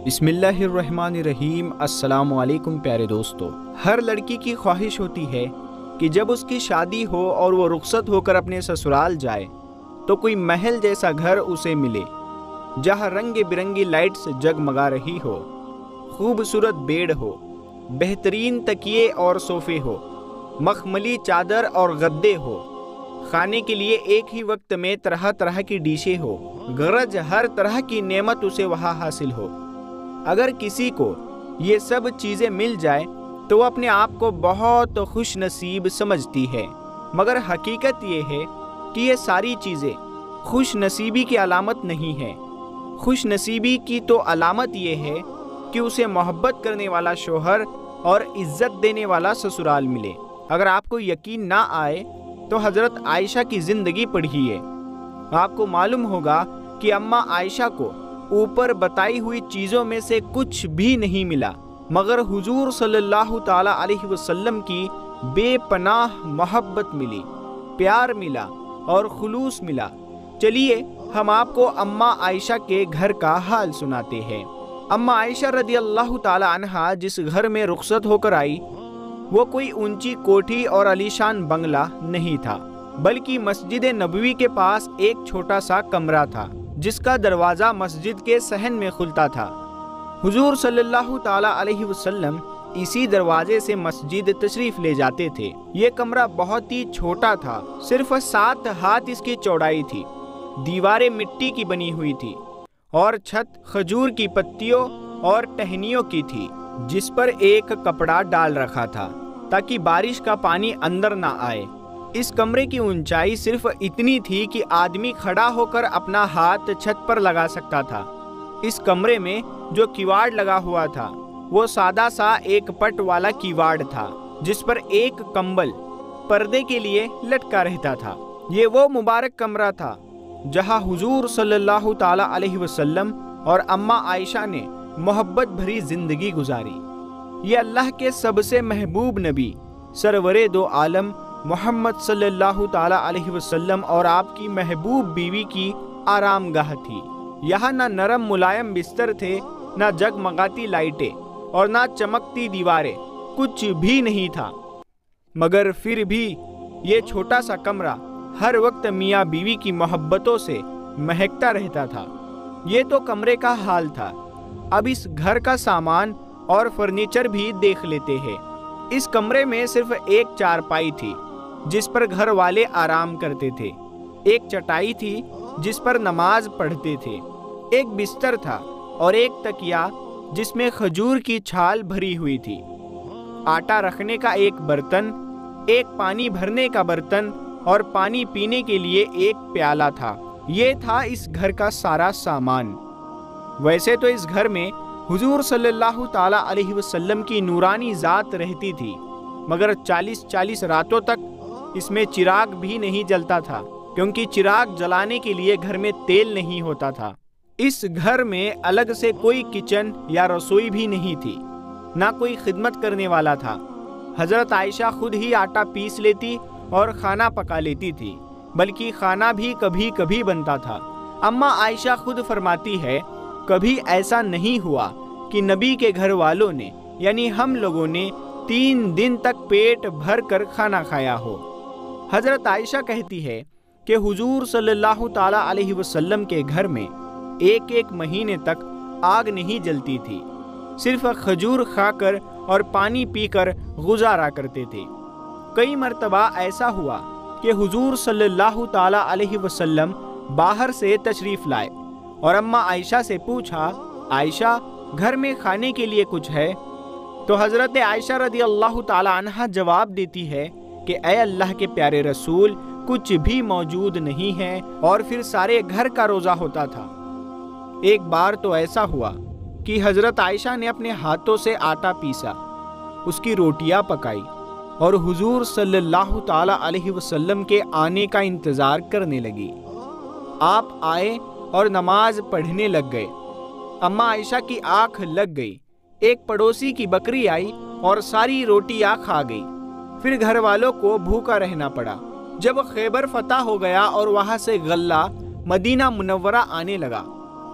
بسم اللہ الرحمن الرحیم۔ السلام علیکم پیارے دوستو۔ ہر لڑکی کی خواہش ہوتی ہے کہ جب اس کی شادی ہو اور وہ رخصت ہو کر اپنے سسرال جائے تو کوئی محل جیسا گھر اسے ملے جہاں رنگ برنگی لائٹس جگمگا رہی ہو، خوبصورت بیڈ ہو، بہترین تکیے اور صوفے ہو، مخملی چادر اور گدے ہو، کھانے کے لیے ایک ہی وقت میں طرح طرح کی ڈشیں ہو، غرض ہر طرح کی نعمت اسے وہاں حاصل ہو۔ اگر کسی کو یہ سب چیزیں مل جائے تو وہ اپنے آپ کو بہت خوش نصیب سمجھتی ہے، مگر حقیقت یہ ہے کہ یہ ساری چیزیں خوش نصیبی کی علامت نہیں ہے۔ خوش نصیبی کی تو علامت یہ ہے کہ اسے محبت کرنے والا شوہر اور عزت دینے والا سسرال ملے۔ اگر آپ کو یقین نہ آئے تو حضرت عائشہ کی زندگی پڑھیے، آپ کو معلوم ہوگا کہ اماں عائشہ کو اوپر بتائی ہوئی چیزوں میں سے کچھ بھی نہیں ملا، مگر حضور صلی اللہ تعالی علیہ وسلم کی بے پناہ محبت ملی، پیار ملا اور خلوص ملا۔ چلیے ہم آپ کو اماں عائشہ کے گھر کا حال سناتے ہیں۔ اماں عائشہ رضی اللہ تعالی عنہا جس گھر میں رخصت ہو کر آئی وہ کوئی اونچی کوٹھی اور عالیشان بنگلہ نہیں تھا، بلکہ مسجد نبوی کے پاس ایک چھوٹا سا کمرہ تھا جس کا دروازہ مسجد کے صحن میں کھلتا تھا۔ حضور صلی اللہ تعالی علیہ وسلم اسی دروازے سے مسجد تشریف لے جاتے تھے۔ یہ کمرہ بہت ہی چھوٹا تھا، صرف 7 ہاتھ اس کی چوڑائی تھی، دیواریں مٹی کی بنی ہوئی تھی اور چھت کھجور کی پتیوں اور ٹہنیوں کی تھی جس پر ایک کپڑا ڈال رکھا تھا تاکہ بارش کا پانی اندر نہ آئے۔ اس کمرے کی اونچائی صرف اتنی تھی کہ آدمی کھڑا ہو کر اپنا ہاتھ چھت پر لگا سکتا تھا۔ اس کمرے میں جو کیواڑ لگا ہوا تھا وہ سادہ سا ایک پٹ والا کیواڑ تھا جس پر ایک کمبل پردے کے لیے لٹکا رہتا تھا۔ یہ وہ مبارک کمرہ تھا جہاں حضور صلی اللہ تعالی علیہ وسلم اور اماں عائشہ نے محبت بھری زندگی گزاری۔ یہ اللہ کے سب سے محبوب نبی سرور دو عالم محمد صلی اللہ تعالی علیہ وسلم اور آپ کی محبوب بیوی کی آرام گاہ تھی۔ یہاں نہ نرم ملائم بستر تھے، نہ جگمگاتی لائٹیں اور نہ چمکتی دیواریں، کچھ بھی نہیں تھا، مگر پھر بھی یہ چھوٹا سا کمرہ ہر وقت میاں بیوی کی محبتوں سے مہکتا رہتا تھا۔ یہ تو کمرے کا حال تھا، اب اس گھر کا سامان اور فرنیچر بھی دیکھ لیتے ہیں۔ اس کمرے میں صرف ایک چارپائی تھی جس پر گھر والے آرام کرتے تھے، ایک چٹائی تھی جس پر نماز پڑھتے تھے، ایک بستر تھا اور ایک تکیا جس میں کھجور کی چھال بھری ہوئی تھی، آٹا رکھنے کا ایک برتن، ایک پانی بھرنے کا برتن اور پانی پینے کے لیے ایک پیالہ تھا۔ یہ تھا اس گھر کا سارا سامان۔ ویسے تو اس گھر میں حضور صلی اللہ تعالی علیہ وسلم کی نورانی ذات رہتی تھی، مگر 40 راتوں تک اس میں چراغ بھی نہیں جلتا تھا، کیونکہ چراغ جلانے کے لیے گھر میں تیل نہیں ہوتا تھا۔ اس گھر میں الگ سے کوئی کچن یا رسوئی بھی نہیں تھی، نہ کوئی خدمت کرنے والا تھا۔ حضرت عائشہ خود ہی آٹا پیس لیتی اور کھانا پکا لیتی تھی، بلکہ کھانا بھی کبھی کبھی بنتا تھا۔ اماں عائشہ خود فرماتی ہے، کبھی ایسا نہیں ہوا کہ نبی کے گھر والوں نے یعنی ہم لوگوں نے 3 دن تک پیٹ بھر کر کھانا کھایا ہو۔ حضرت عائشہ کہتی ہے کہ حضور صلی اللہ تعالی علیہ وسلم کے گھر میں ایک مہینے تک آگ نہیں جلتی تھی، صرف کھجور کھا کر اور پانی پی کر گزارا کرتے تھے۔ کئی مرتبہ ایسا ہوا کہ حضور صلی اللہ تعالی علیہ وسلم باہر سے تشریف لائے اور اماں عائشہ سے پوچھا، عائشہ گھر میں کھانے کے لیے کچھ ہے؟ تو حضرت عائشہ رضی اللہ تعالی عنہا جواب دیتی ہے کہ اے اللہ کے پیارے رسول، کچھ بھی موجود نہیں ہے، اور پھر سارے گھر کا روزہ ہوتا تھا۔ ایک بار تو ایسا ہوا کہ حضرت عائشہ نے اپنے ہاتھوں سے آٹا پیسا، اس کی روٹیاں پکائی اور حضور صلی اللہ تعالی علیہ وسلم کے آنے کا انتظار کرنے لگی۔ آپ آئے اور نماز پڑھنے لگ گئے۔ اماں عائشہ کی آنکھ لگ گئی، ایک پڑوسی کی بکری آئی اور ساری روٹیاں کھا گئی۔ پھر گھر والوں کو بھوکا رہنا پڑا۔ جب خیبر فتح ہو گیا اور وہاں سے غلہ مدینہ منورہ آنے لگا